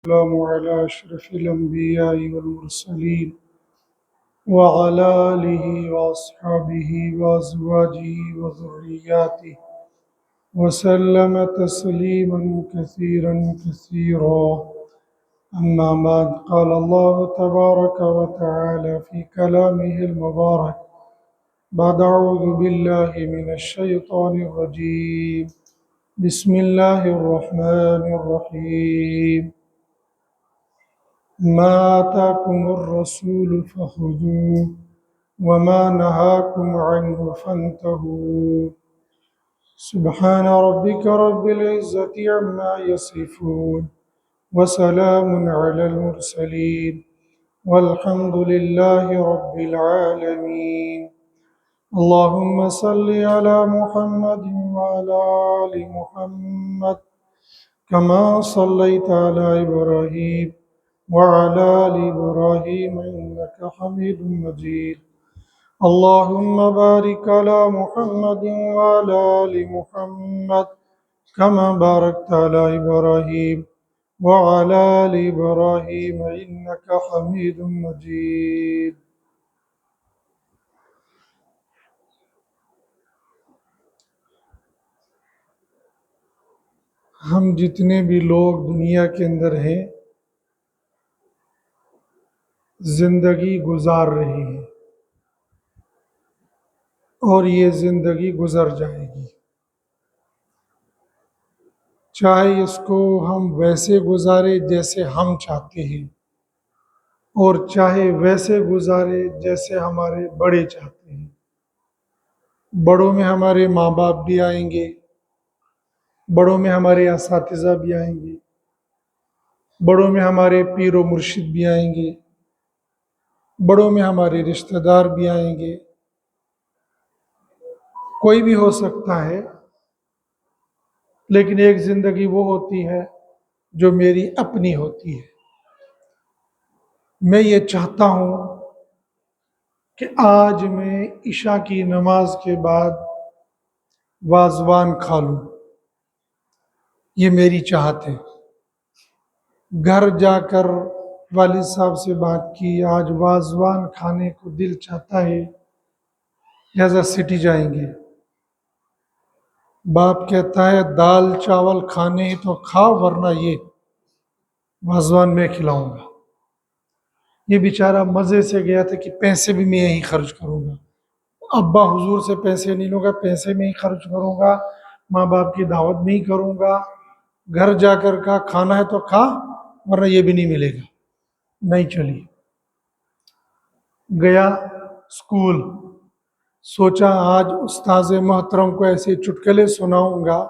السلام على أشرف الأنبياء والمرسلين وعلى آله وأصحابه وأزواجه وذرياته وسلم تسليما كثيرا كثيرا. أما بعد، قال الله تبارك وتعالى في كلامه المبارك بعد أعوذ بالله من الشيطان الرجيم. بسم الله الرحمن الرحيم. ما آتاكم الرسول فخذوه وما نهاكم عنه فانتهوا. سبحان ربك رب العزة عما يصفون وسلام على المرسلين والحمد لله رب العالمين. اللهم صل على محمد وعلى آل محمد كما صليت على إبراهيم وعلى آل إبراهيم إنك حميد مجيد. اللهم بارك على محمد وعلى آل محمد كما باركت على إبراهيم وعلى آل إبراهيم إنك حميد مجيد. ہم جتنے بھی لوگ دنیا کے اندر ہیں زندگی گزار رہے ہیں اور یہ زندگی گزر جائے گی، چاہے اس کو ہم ویسے گزارے جیسے ہم چاہتے ہیں اور چاہے ویسے گزارے جیسے ہمارے بڑے چاہتے ہیں۔ بڑوں میں ہمارے ماں باپ بھی آئیں گے، بڑوں میں ہمارے اساتذہ بھی آئیں گے، بڑوں میں ہمارے پیر و مرشد بھی آئیں گے، بڑوں میں ہمارے رشتہ دار بھی آئیں گے، کوئی بھی ہو سکتا ہے، لیکن ایک زندگی وہ ہوتی ہے جو میری اپنی ہوتی ہے۔ میں یہ چاہتا ہوں کہ آج میں عشاء کی نماز کے بعد وازوان کھا لوں، یہ میری چاہت ہے۔ گھر جا کر والد صاحب سے بات کی، آج وازوان کھانے کو دل چاہتا ہے، لہذا سٹی جائیں گے۔ باپ کہتا ہے دال چاول کھانے ہیں تو کھاؤ، ورنہ یہ وازوان میں کھلاؤں گا۔ یہ بیچارہ مزے سے گیا تھا کہ پیسے بھی میں یہی خرچ کروں گا، ابا حضور سے پیسے نہیں لوں گا، پیسے میں ہی خرچ کروں گا، ماں باپ کی دعوت میں ہی کروں گا، گھر جا کر کا کھانا ہے تو کھا، ورنہ یہ بھی نہیں ملے گا۔ نہیں چلی، گیا اسکول، سوچا آج استاذ محترم کو ایسے چٹکلے سناؤں گا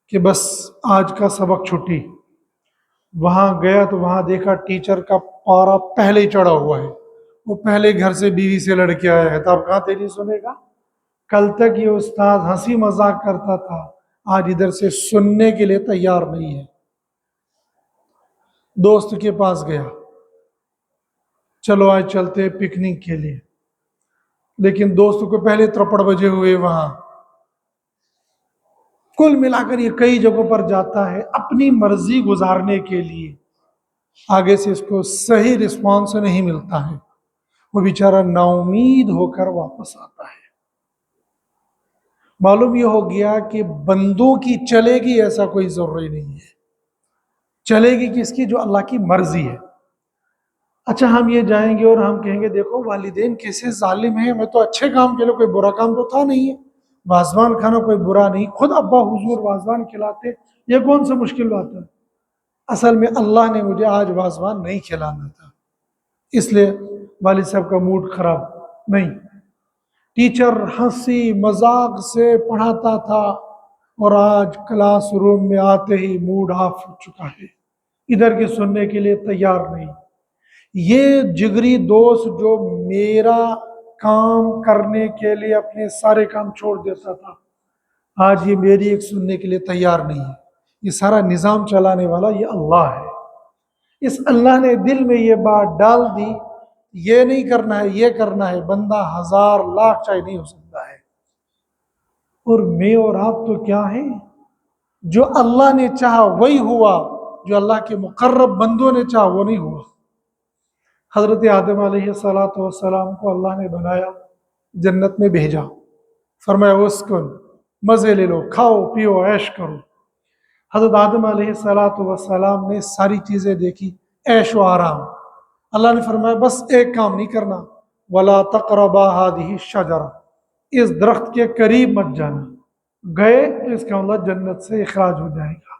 کہ بس آج کا سبق چھٹی۔ وہاں گیا تو وہاں دیکھا ٹیچر کا پارا پہلے ہی چڑھا ہوا ہے، وہ پہلے گھر سے بیوی سے لڑ کے آیا ہے، تو اب کہاں تیری سنے گا؟ کل تک یہ استاد ہنسی مذاق کرتا تھا، آج ادھر سے سننے کے لیے تیار نہیں ہے۔ دوست کے پاس گیا، چلو آج چلتے پکنک کے لیے، لیکن دوست کو پہلے ترپڑ بجے ہوئے وہاں۔ کل ملا کر یہ کئی جگہوں پر جاتا ہے اپنی مرضی گزارنے کے لیے، آگے سے اس کو صحیح رسپانس نہیں ملتا ہے، وہ بیچارہ نا امید ہو کر واپس آتا ہے۔ معلوم یہ ہو گیا کہ بندوں کی چلے گی ایسا کوئی ضروری نہیں ہے، چلے گی کس کی؟ جو اللہ کی مرضی ہے۔ اچھا ہم یہ جائیں گے اور ہم کہیں گے دیکھو والدین کیسے ظالم ہیں، میں تو اچھے کام کے لیے، کوئی برا کام تو تھا نہیں ہے، وازوان کھانا کوئی برا نہیں، خود ابا حضور وازوان کھلاتے، یہ کون سا مشکل بات ہے؟ اصل میں اللہ نے مجھے آج وازوان نہیں کھلانا تھا، اس لیے والد صاحب کا موڈ خراب نہیں۔ ٹیچر ہنسی مذاق سے پڑھاتا تھا اور آج کلاس روم میں آتے ہی موڈ آف ہو چکا ہے، ادھر کے سننے کے لیے تیار نہیں۔ یہ جگری دوست جو میرا کام کرنے کے لیے اپنے سارے کام چھوڑ دیتا تھا، آج یہ میری ایک سننے کے لیے تیار نہیں ہے۔ یہ سارا نظام چلانے والا یہ اللہ ہے، اس اللہ نے دل میں یہ بات ڈال دی، یہ نہیں کرنا ہے یہ کرنا ہے، بندہ ہزار لاکھ چاہے نہیں ہو سکتا ہے۔ اور میں اور آپ تو کیا ہیں، جو اللہ نے چاہا وہی ہوا، جو اللہ کے مقرب بندوں نے چاہا وہ نہیں ہوا۔ حضرت آدم علیہ السلام کو اللہ نے بنایا، جنت میں بھیجا، فرمایا اسکن، مزے لے لو، کھاؤ پیو عیش کرو۔ حضرت آدم علیہ السلام نے ساری چیزیں دیکھی، عیش و آرام۔ اللہ نے فرمایا بس ایک کام نہیں کرنا، وَلَا تَقْرَبَا هَذِهِ الشَّجَرَةَ، اس درخت کے قریب مت جانا۔ گئے تو اس کا مطلب جنت سے اخراج ہو جائے گا۔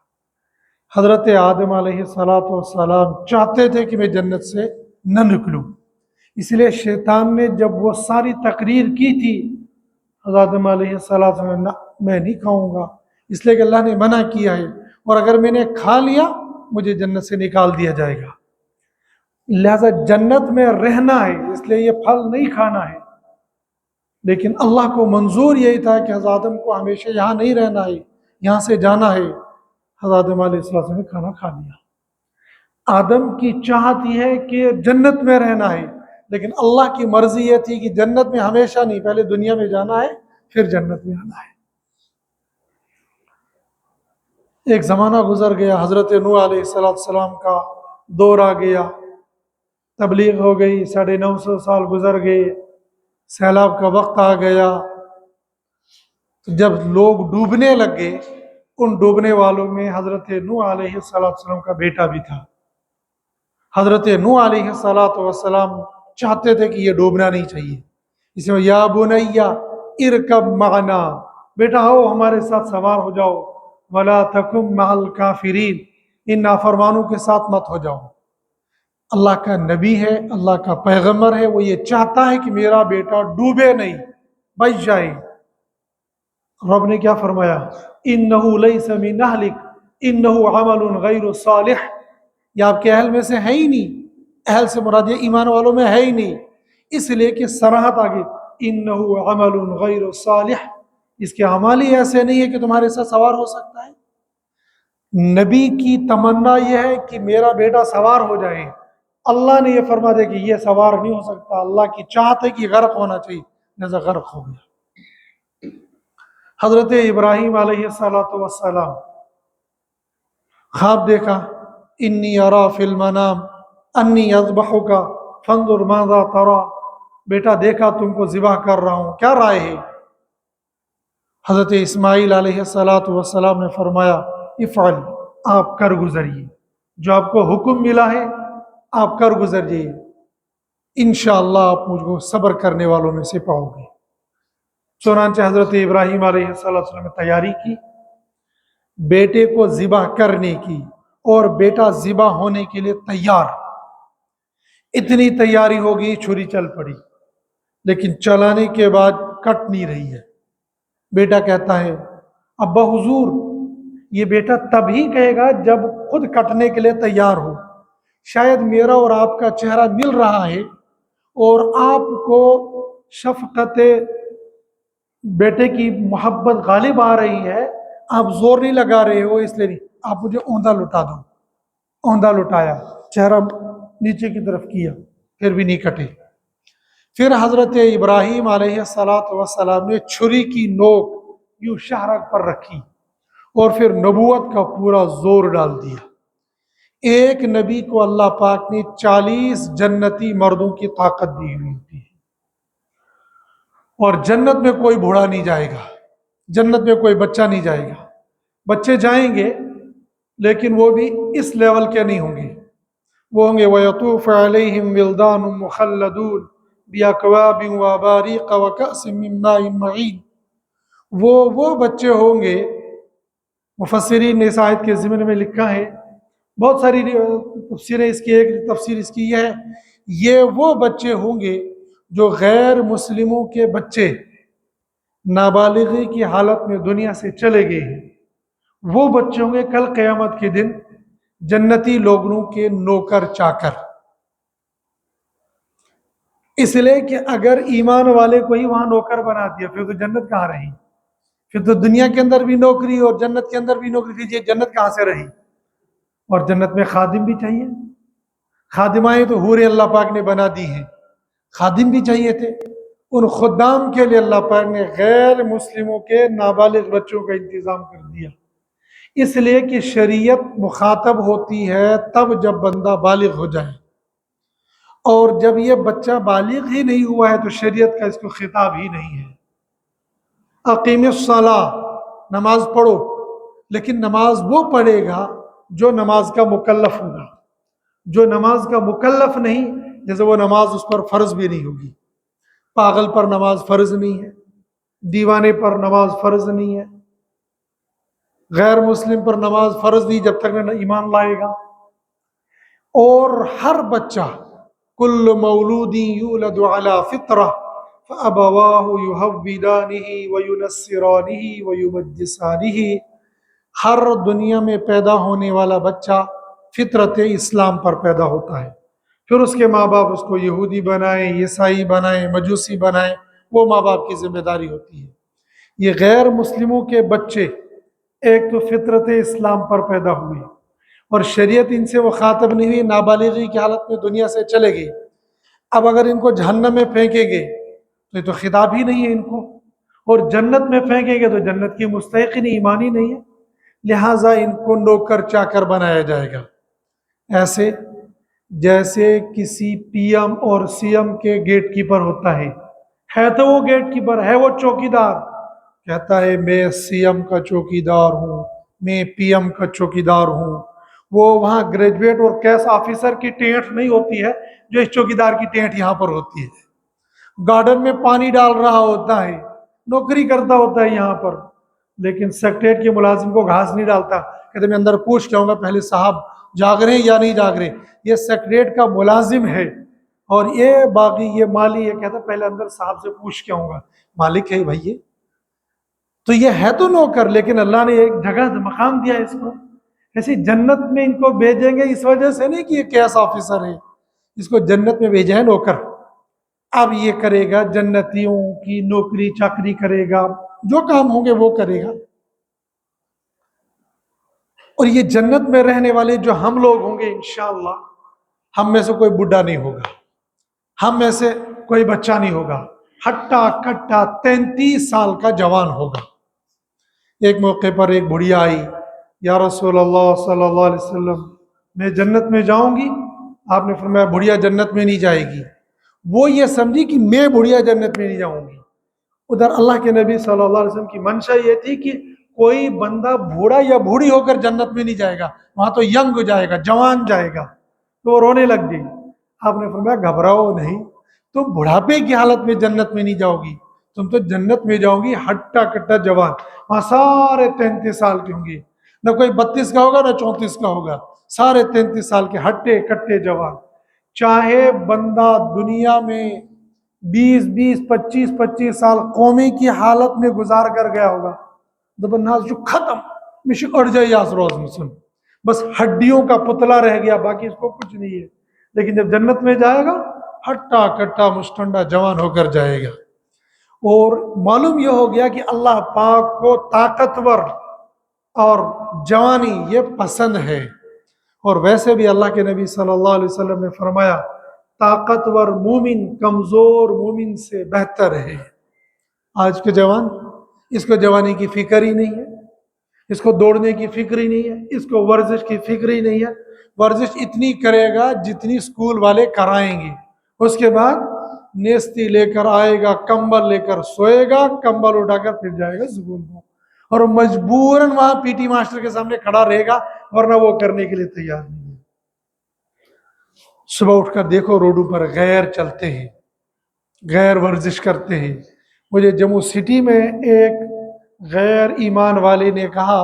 حضرت آدم علیہ السلام چاہتے تھے کہ میں جنت سے نہ نکلوں، اس لیے شیطان نے جب وہ ساری تقریر کی تھی، حضرت آدم علیہ السلام نے میں نہیں کھاؤں گا، اس لیے کہ اللہ نے منع کیا ہے، اور اگر میں نے کھا لیا مجھے جنت سے نکال دیا جائے گا، لہذا جنت میں رہنا ہے، اس لیے یہ پھل نہیں کھانا ہے۔ لیکن اللہ کو منظور یہی تھا کہ حضرت آدم کو ہمیشہ یہاں نہیں رہنا ہے، یہاں سے جانا ہے۔ حضرت آدم علیہ السلام نے کھانا کھا لیا۔ آدم کی چاہت یہ ہے کہ جنت میں رہنا ہے، لیکن اللہ کی مرضی یہ تھی کہ جنت میں ہمیشہ نہیں، پہلے دنیا میں جانا ہے پھر جنت میں آنا ہے۔ ایک زمانہ گزر گیا، حضرت نوح علیہ السلام کا دور آ گیا، تبلیغ ہو گئی، 950 سال گزر گئے، سیلاب کا وقت آ گیا، تو جب لوگ ڈوبنے لگ گئے، ان ڈوبنے والوں میں حضرت نوح علیہ السلام کا بیٹا بھی تھا۔ حضرت نوح علیہ السلام چاہتے تھے کہ یہ ڈوبنا نہیں چاہیے، اس میں یا بنیا ارکب معنا، بیٹا آؤ ہمارے ساتھ سوار ہو جاؤ، ولا تکن مع الکافرین، ان نافرمانوں کے ساتھ مت ہو جاؤ۔ اللہ کا نبی ہے، اللہ کا پیغمبر ہے، وہ یہ چاہتا ہے کہ میرا بیٹا ڈوبے نہیں، بچ جائے۔ رب نے کیا فرمایا؟ انہ لیس من اہلک انہ عمل غیر صالح، یہ آپ کے اہل میں سے ہے ہی نہیں، اہل سے مراد یہ ایمان والوں میں ہے ہی نہیں، اس لیے کہ صراحت آگے انہ عمل غیر صالح، اس کے اعمال ہی ایسے نہیں ہے کہ تمہارے ساتھ سوار ہو سکتا ہے۔ نبی کی تمنا یہ ہے کہ میرا بیٹا سوار ہو جائے، اللہ نے یہ فرما دیا کہ یہ سوار نہیں ہو سکتا، اللہ کی چاہت ہے کہ غرق ہونا چاہیے، لہذا غرق ہو گیا۔ حضرت ابراہیم علیہ السلام خواب دیکھا، انی ارا فی المنام انی اذبحک فانظر ماذا ترى، بیٹا دیکھا تم کو ذبح کر رہا ہوں، کیا رائے ہے؟ حضرت اسماعیل علیہ السلام نے فرمایا افعل، آپ کر گزریے، جو آپ کو حکم ملا ہے آپ کر گزریے، انشاءاللہ آپ مجھ کو صبر کرنے والوں میں سے پاؤ گے۔ چنانچہ حضرت ابراہیم علیہ السلام نے تیاری کی بیٹے کو ذبح کرنے کی، اور بیٹا ذبح ہونے کے لیے تیار، اتنی تیاری ہوگی چھری چل پڑی، لیکن چلانے کے بعد کٹ نہیں رہی ہے۔ بیٹا کہتا ہے ابا حضور، یہ بیٹا تب ہی کہے گا جب خود کٹنے کے لیے تیار ہو، شاید میرا اور آپ کا چہرہ مل رہا ہے اور آپ کو شفقت بیٹے کی محبت غالب آ رہی ہے، آپ زور نہیں لگا رہے ہو، اس لیے نہیں، آپ مجھے اوندا لٹا دو۔ اوندا لٹایا، چہرہ نیچے کی طرف کیا، پھر بھی نہیں کٹے۔ پھر حضرت ابراہیم علیہ السلام نے چھری کی نوک یوں شہرک پر رکھی اور پھر نبوت کا پورا زور ڈال دیا۔ ایک نبی کو اللہ پاک نے 40 جنتی مردوں کی طاقت دی ہوئی ہوتی ہے، اور جنت میں کوئی بوڑھا نہیں جائے گا، جنت میں کوئی بچہ نہیں جائے گا، بچے جائیں گے لیکن وہ بھی اس لیول کے نہیں ہوں گے، وہ ہوں گے وَيَطُوفُ عَلَيْهِمْ وِلْدَانٌ مُخَلَّدُونَ بِأَكْوَابٍ وَأَبَارِيقَ وَكَأْسٍ مِّن مَّاءٍ مَّعِينٍ، وہ بچے ہوں گے۔ مفسرین نے اس آیت کے ضمن میں لکھا ہے، بہت ساری تفسیریں اس کی، ایک تفسیر اس کی یہ ہے، یہ وہ بچے ہوں گے جو غیر مسلموں کے بچے نابالغی کی حالت میں دنیا سے چلے گئے ہیں، وہ بچے ہوں گے کل قیامت کے دن جنتی لوگوں کے نوکر چاکر، اس لیے کہ اگر ایمان والے کو ہی وہاں نوکر بنا دیا پھر تو جنت کہاں رہی؟ پھر تو دنیا کے اندر بھی نوکری اور جنت کے اندر بھی نوکری دیجیے، جنت کہاں سے رہی؟ اور جنت میں خادم بھی چاہیے، خادمائیں تو حوریں اللہ پاک نے بنا دی ہیں، خادم بھی چاہیے تھے، ان خدام کے لیے اللہ پاک نے غیر مسلموں کے نابالغ بچوں کا انتظام کر دیا۔ اس لیے کہ شریعت مخاطب ہوتی ہے تب جب بندہ بالغ ہو جائے، اور جب یہ بچہ بالغ ہی نہیں ہوا ہے تو شریعت کا اس کو خطاب ہی نہیں ہے۔ اقیم الصلاۃ، نماز پڑھو، لیکن نماز وہ پڑھے گا جو نماز کا مکلف ہوگا۔ جو نماز کا مکلف نہیں، جیسے وہ نماز اس پر فرض بھی نہیں ہوگی۔ پاگل پر نماز فرض نہیں ہے، دیوانے پر نماز فرض نہیں ہے، غیر مسلم پر نماز فرض نہیں جب تک نہ ایمان لائے گا۔ اور ہر بچہ، کل مولود یولد علی فطرہ فابواہ یہودانہ وینصرانہ ویمجسانہ، ہر دنیا میں پیدا ہونے والا بچہ فطرت اسلام پر پیدا ہوتا ہے، پھر اس کے ماں باپ اس کو یہودی بنائیں، عیسائی بنائیں، مجوسی بنائیں، وہ ماں باپ کی ذمہ داری ہوتی ہے۔ یہ غیر مسلموں کے بچے ایک تو فطرت اسلام پر پیدا ہوئے اور شریعت ان سے مخاطب نہیں ہوئی، نابالغی کی حالت میں دنیا سے چلے گئے۔ اب اگر ان کو جہنم میں پھینکیں گے تو یہ تو خطاب ہی نہیں ہے ان کو، اور جنت میں پھینکیں گے تو جنت کی مستحق نہیں، ایمان ہی نہیں ہے، لہٰذا ان کو نوکر چاکر بنایا جائے گا۔ ایسے جیسے کسی پی ایم اور سی ایم کے گیٹ کیپر ہوتا ہے تو وہ گیٹ کیپر ہے، وہ چوکیدار کہتا ہے میں سی ایم کا چوکیدار ہوں، میں پی ایم کا چوکیدار ہوں۔ وہ وہاں گریجویٹ اور کیس آفیسر کی ٹینٹ نہیں ہوتی ہے جو اس چوکیدار کی ٹینٹ یہاں پر ہوتی ہے۔ گارڈن میں پانی ڈال رہا ہوتا ہے، نوکری کرتا ہوتا ہے یہاں پر، لیکن سیکریٹریٹ کے ملازم کو گھاس نہیں ڈالتا، کہتے میں اندر پوچھ کے آؤں گا پہلے صاحب جاگ رہے ہیں یا نہیں جاگ رہے۔ یہ سیکریٹریٹ کا ملازم ہے، اور یہ باقی یہ مالی یہ کہتا پہلے اندر صاحب سے پوچھ کے آؤں گا، مالک ہے بھائی یہ تو، یہ ہے تو نوکر، لیکن اللہ نے ایک جگہ مقام دیا ہے اس کو۔ ایسی جنت میں ان کو بھیجیں گے اس وجہ سے نہیں کہ یہ کیس آفیسر ہے، اس کو جنت میں بھیجا ہے نوکر۔ اب یہ کرے گا جنتیوں کی نوکری چاکری کرے گا، جو کام ہوں گے وہ کرے گا۔ اور یہ جنت میں رہنے والے جو ہم لوگ ہوں گے انشاءاللہ، ہم میں سے کوئی بڈھا نہیں ہوگا، ہم میں سے کوئی بچہ نہیں ہوگا، ہٹا کٹا 33 سال کا جوان ہوگا۔ ایک موقع پر ایک بڑھیا آئی، یا رسول اللہ صلی اللہ علیہ وسلم میں جنت میں جاؤں گی؟ آپ نے فرمایا بڑھیا جنت میں نہیں جائے گی۔ وہ یہ سمجھی کہ میں بڑھیا جنت میں نہیں جاؤں گی۔ ادھر اللہ کے نبی صلی اللہ علیہ وسلم کی منشا یہ تھی کہ کوئی بندہ بوڑھا یا بوڑھی ہو کر جنت میں نہیں جائے گا، وہاں تو ینگ جائے گا، جوان جائے گا۔ تو وہ رونے لگ گئی۔ آپ نے فرمایا گھبراؤ نہیں، تم بڑھاپے کی حالت میں جنت میں نہیں جاؤ گی، تم تو جنت میں جاؤ گی ہٹا کٹا جوان، وہاں سارے 33 سال کے ہوں گے، نہ کوئی 32 کا ہوگا نہ 34 کا ہوگا، سارے 33 سال کے ہٹے کٹے جوان۔ چاہے بندہ دنیا میں 25 سال قومی کی حالت میں گزار کر گیا ہوگا، دبناز جو ختم مشک اڑ جائے یاس روز مسلم، بس ہڈیوں کا پتلا رہ گیا، باقی اس کو کچھ نہیں ہے۔ لیکن جب جنت میں جائے گا ہٹا کٹا مشٹنڈا جوان ہو کر جائے گا۔ اور معلوم یہ ہو گیا کہ اللہ پاک کو طاقتور اور جوانی یہ پسند ہے، اور ویسے بھی اللہ کے نبی صلی اللہ علیہ وسلم نے فرمایا طاقتور مومن کمزور مومن سے بہتر ہے۔ آج کے جوان، اس کو جوانی کی فکر ہی نہیں ہے، اس کو دوڑنے کی فکر ہی نہیں ہے، اس کو ورزش کی فکر ہی نہیں ہے۔ ورزش اتنی کرے گا جتنی اسکول والے کرائیں گے، اس کے بعد نیستی لے کر آئے گا، کمبل لے کر سوئے گا، کمبل اٹھا کر پھر جائے گا اسکول کو، اور مجبوراً وہاں پی ٹی ماسٹر کے سامنے کھڑا رہے گا، ورنہ وہ کرنے کے لیے تیار نہیں ہے۔ صبح اٹھ کر دیکھو روڈوں پر غیر چلتے ہیں، غیر ورزش کرتے ہیں۔ مجھے جموں سٹی میں ایک غیر ایمان والے نے کہا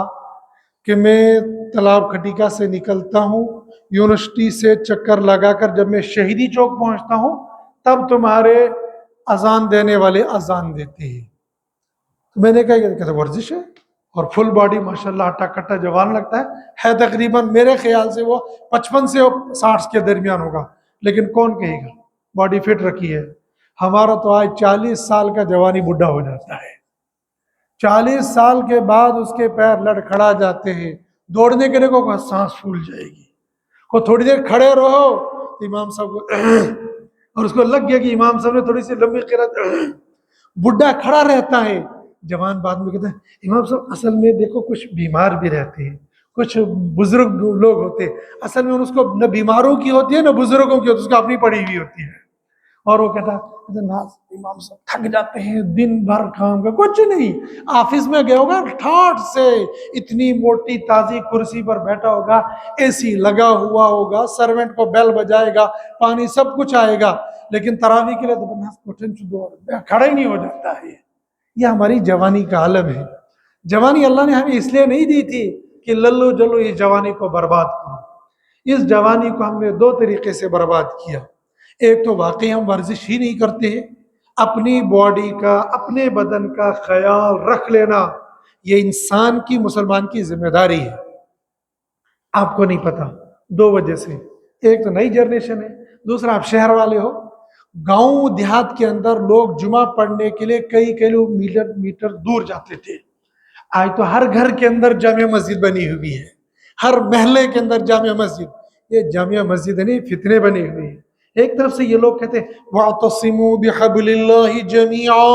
کہ میں تالاب کھٹیکا سے نکلتا ہوں، یونیورسٹی سے چکر لگا کر جب میں شہیدی چوک پہنچتا ہوں تب تمہارے اذان دینے والے اذان دیتے ہیں۔ میں نے کہا یہ کہتا ورزش ہے، اور فل باڈی ماشاءاللہ ہٹا کٹا جوان لگتا ہے تقریباً میرے خیال سے وہ 55 سے 60 کے درمیان ہوگا، لیکن کون کہے گا، باڈی فٹ رکھی ہے۔ ہمارا تو آج 40 سال کا جوانی بڈھا ہو جاتا ہے، 40 سال کے بعد اس کے پیر لڑکھڑا جاتے ہیں، دوڑنے کے لیے کو سانس پھول جائے گی، کو تھوڑی دیر کھڑے رہو امام صاحب کو اور اس کو لگ گیا کہ امام صاحب نے تھوڑی سی لمبی قرات، بڈھا کھڑا رہتا ہے جوان بعد میں کہتے ہیں امام صاحب اصل میں دیکھو کچھ بیمار بھی رہتے ہیں، کچھ بزرگ لوگ ہوتے ہیں، اصل میں اس کو نہ بیماروں کی ہوتی ہے نہ بزرگوں کی ہوتی ہے، اس کو اپنی پڑی ہوئی ہوتی ہے۔ اور وہ کہتا ناز امام صاحب تھک جاتے ہیں دن بھر کام کا، کچھ نہیں، آفس میں گیا ہوگا ٹھاٹ سے اتنی موٹی تازی کرسی پر بیٹھا ہوگا، اے سی لگا ہوا ہوگا، سرونٹ کو بیل بجائے گا، پانی سب کچھ آئے گا، لیکن تراویح کے لیے تو کھڑا ہی نہیں ہو جاتا ہے۔ یہ ہماری جوانی کا عالم ہے۔ جوانی اللہ نے ہمیں اس لیے نہیں دی تھی کہ للو جلو اس جوانی کو برباد کرو۔ اس جوانی کو ہم نے دو طریقے سے برباد کیا۔ ایک تو واقعی ہم ورزش ہی نہیں کرتے ہیں، اپنی باڈی کا، اپنے بدن کا خیال رکھ لینا یہ انسان کی، مسلمان کی ذمہ داری ہے۔ آپ کو نہیں پتا، دو وجہ سے، ایک تو نئی جنریشن ہے، دوسرا آپ شہر والے ہو۔ گاؤں دیہات کے اندر لوگ جمعہ پڑھنے کے لیے کئی کلومیٹر دور جاتے تھے، آج تو ہر گھر کے اندر جامع مسجد بنی ہوئی ہے، ہر محلے کے اندر جامع مسجد۔ یہ جامع مسجد نہیں، فتنے بنے ہوئے ہیں۔ ایک طرف سے یہ لوگ کہتے ہیں وَاعْتَصِمُوا بِحَبْلِ اللَّهِ جَمِيعًا،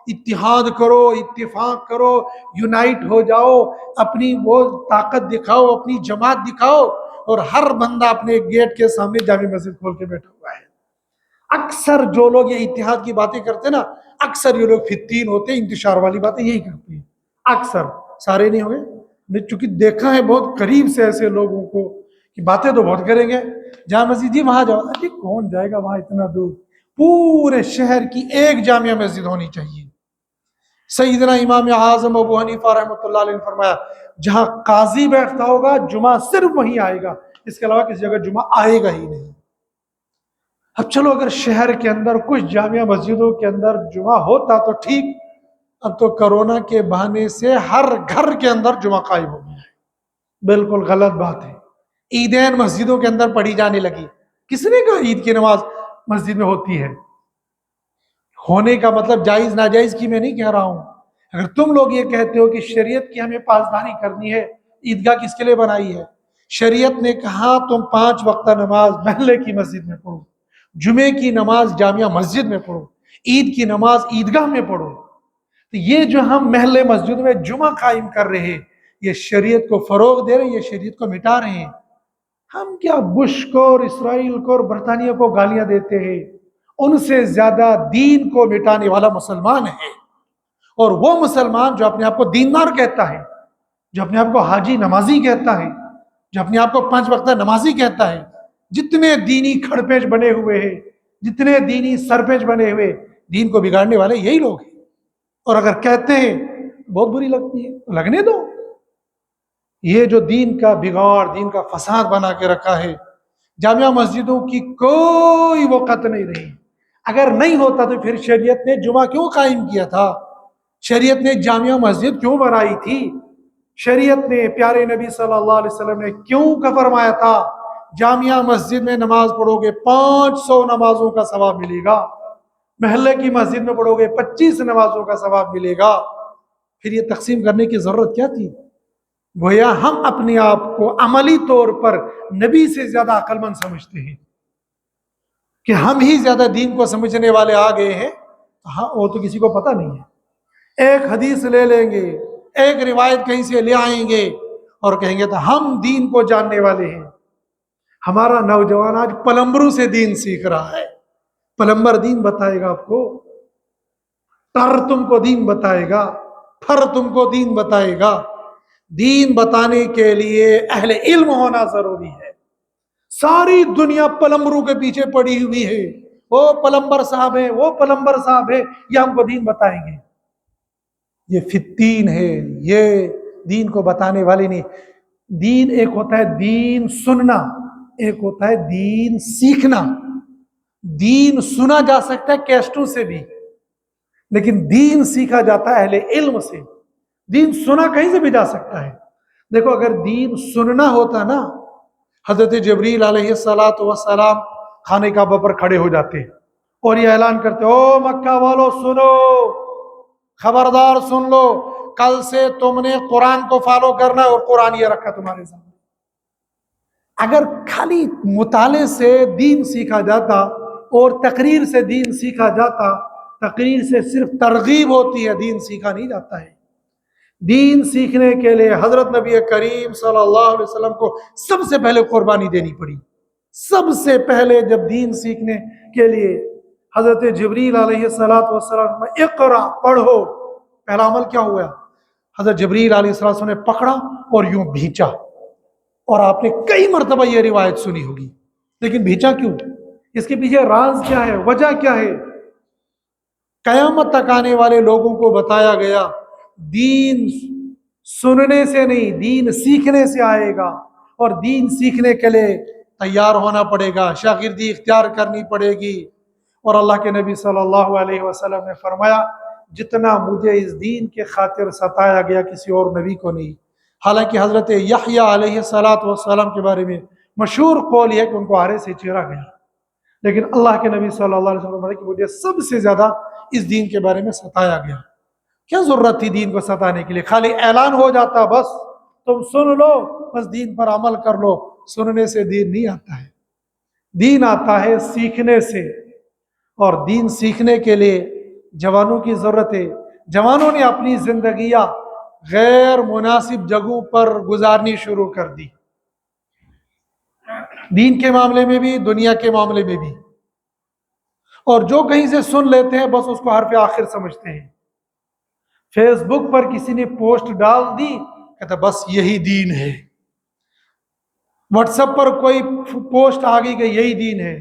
اتحاد کرو، اتفاق کرو، یونائٹ ہو جاؤ، اپنی وہ طاقت دکھاؤ، اپنی جماعت دکھاؤ، اور ہر بندہ اپنے گیٹ کے سامنے جامع مسجد کھول کے بیٹھا ہوا ہے۔ اکثر جو لوگ یہ اتحاد کی باتیں کرتے ہیں نا، اکثر یہ لوگ فتین ہوتے ہیں، انتشار والی باتیں یہی کرتے ہیں، اکثر، سارے نہیں ہوئے، میں چونکہ دیکھا ہے بہت قریب سے ایسے لوگوں کو کہ باتیں تو بہت کریں گے، جامع مسجد جی وہاں جاؤ، جی کون جائے گا وہاں اتنا دور؟ پورے شہر کی ایک جامع مسجد ہونی چاہیے۔ سیدنا امام اعظم ابو حنیفہ رحمۃ اللہ علیہ نے فرمایا جہاں قاضی بیٹھتا ہوگا جمعہ صرف وہیں آئے گا، اس کے علاوہ کسی جگہ جمعہ آئے گا ہی نہیں۔ اب چلو اگر شہر کے اندر کچھ جامع مسجدوں کے اندر جمعہ ہوتا تو ٹھیک، اب تو کرونا کے بہانے سے ہر گھر کے اندر جمعہ قائم ہو گیا ہے، بالکل غلط بات ہے۔ عیدین مسجدوں کے اندر پڑھی جانے لگی، کس نے کہا عید کی نماز مسجد میں ہوتی ہے؟ ہونے کا مطلب جائز ناجائز کی میں نہیں کہہ رہا ہوں۔ اگر تم لوگ یہ کہتے ہو کہ شریعت کی ہمیں پاسداری کرنی ہے، عیدگاہ کس کے لیے بنائی ہے؟ شریعت نے کہا تم 5 وقتہ نماز محلے کی مسجد میں پڑھو، جمعے کی نماز جامعہ مسجد میں پڑھو، عید کی نماز عیدگاہ میں پڑھو۔ تو یہ جو ہم محلے مسجد میں جمعہ قائم کر رہے ہیں، یہ شریعت کو فروغ دے رہے ہیں، یہ شریعت کو مٹا رہے ہیں۔ ہم کیا بش کو اور اسرائیل کو اور برطانیہ کو گالیاں دیتے ہیں؟ ان سے زیادہ دین کو مٹانے والا مسلمان ہے، اور وہ مسلمان جو اپنے آپ کو دیندار کہتا ہے، جو اپنے آپ کو حاجی نمازی کہتا ہے، جو اپنے آپ کو 5 وقتہ نمازی کہتا ہے، جتنے دینی کھڑپیش بنے ہوئے ہیں، جتنے دینی سرپیش بنے ہوئے، دین کو بگاڑنے والے یہی لوگ ہیں۔ اور اگر کہتے ہیں بہت بری لگتی ہے تو لگنے دو۔ یہ جو دین کا بگاڑ، دین کا فساد بنا کے رکھا ہے، جامعہ مسجدوں کی کوئی وقت نہیں رہی۔ اگر نہیں ہوتا تو پھر شریعت نے جمعہ کیوں قائم کیا تھا؟ شریعت نے جامعہ مسجد کیوں بنائی تھی؟ شریعت نے، پیارے نبی صلی اللہ علیہ وسلم نے کیوں کا فرمایا تھا جامعہ مسجد میں نماز پڑھو گے 500 نمازوں کا ثواب ملے گا، محلے کی مسجد میں پڑھو گے 25 نمازوں کا ثواب ملے گا؟ پھر یہ تقسیم کرنے کی ضرورت کیا تھی؟ گویا ہم اپنے آپ کو عملی طور پر نبی سے زیادہ عقل مند سمجھتے ہیں کہ ہم ہی زیادہ دین کو سمجھنے والے آ گئے ہیں۔ ہاں، وہ تو کسی کو پتہ نہیں ہے، ایک حدیث لے لیں گے، ایک روایت کہیں سے لے آئیں گے اور کہیں گے تو ہم دین کو جاننے والے ہیں۔ ہمارا نوجوان آج پلمبروں سے دین سیکھ رہا ہے، پلمبر دین بتائے گا آپ کو، ٹر تم کو دین بتائے گا، پھر تم کو دین بتائے گا۔ دین بتانے کے لیے اہل علم ہونا ضروری ہے۔ ساری دنیا پلمبروں کے پیچھے پڑی ہوئی ہے، وہ پلمبر صاحب ہے، وہ پلمبر صاحب ہے، یہ ہم کو دین بتائیں گے۔ یہ فتین ہے، یہ دین کو بتانے والے نہیں۔ دین ایک ہوتا ہے دین سننا، ایک ہوتا ہے دین سیکھنا۔ دین سنا جا سکتا ہے کیسٹوں سے بھی، لیکن دین سیکھا جاتا ہے اہل علم سے۔ دین سنا کہیں سے بھی جا سکتا ہے۔ دیکھو اگر دین سننا ہوتا نا، حضرت جبریل علیہ السلام خانے کعبہ پر کھڑے ہو جاتے اور یہ اعلان کرتے، او مکہ والو سنو، خبردار سن لو، کل سے تم نے قرآن کو فالو کرنا اور قرآن یہ رکھا تمہارے سامنے۔ اگر خالی مطالعے سے دین سیکھا جاتا اور تقریر سے دین سیکھا جاتا تقریر سے صرف ترغیب ہوتی ہے، دین سیکھا نہیں جاتا ہے۔ دین سیکھنے کے لیے حضرت نبی کریم صلی اللہ علیہ وسلم کو سب سے پہلے قربانی دینی پڑی۔ سب سے پہلے جب دین سیکھنے کے لیے حضرت جبریل علیہ السلام میں اقرا پڑھو، پہلا عمل کیا ہوا؟ حضرت جبریل علیہ السلام نے پکڑا اور یوں بھینچا، اور آپ نے کئی مرتبہ یہ روایت سنی ہوگی، لیکن بھینچا کیوں؟ اس کے پیچھے راز کیا ہے، وجہ کیا ہے؟ قیامت تک آنے والے لوگوں کو بتایا گیا دین سننے سے نہیں، دین سیکھنے سے آئے گا، اور دین سیکھنے کے لیے تیار ہونا پڑے گا، شاگردی اختیار کرنی پڑے گی۔ اور اللہ کے نبی صلی اللہ علیہ وسلم نے فرمایا جتنا مجھے اس دین کے خاطر ستایا گیا کسی اور نبی کو نہیں۔ حالانکہ حضرت یحییٰ علیہ السلام کے بارے میں مشہور قول یہ ہے کہ ان کو آرے سے چیرا گیا، لیکن اللہ کے نبی صلی اللہ علیہ وسلم نے فرمایا کہ مجھے سب سے زیادہ اس دین کے بارے میں ستایا گیا۔ کیا ضرورت تھی دین کو ستانے کے لیے؟ خالی اعلان ہو جاتا، بس تم سن لو، بس دین پر عمل کر لو۔ سننے سے دین نہیں آتا ہے، دین آتا ہے سیکھنے سے، اور دین سیکھنے کے لیے جوانوں کی ضرورت ہے۔ جوانوں نے اپنی زندگیاں غیر مناسب جگہوں پر گزارنی شروع کر دی، دین کے معاملے میں بھی، دنیا کے معاملے میں بھی، اور جو کہیں سے سن لیتے ہیں بس اس کو حرف آخر سمجھتے ہیں۔ فیس بک پر کسی نے پوسٹ ڈال دی، کہتا بس یہی دین ہے۔ واٹس ایپ پر کوئی پوسٹ آ گئی کہ یہی دین ہے۔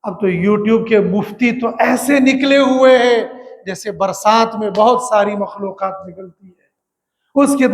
اب تو یوٹیوب کے مفتی تو ایسے نکلے ہوئے ہیں جیسے برسات میں بہت ساری مخلوقات نکلتی ہے، اس کے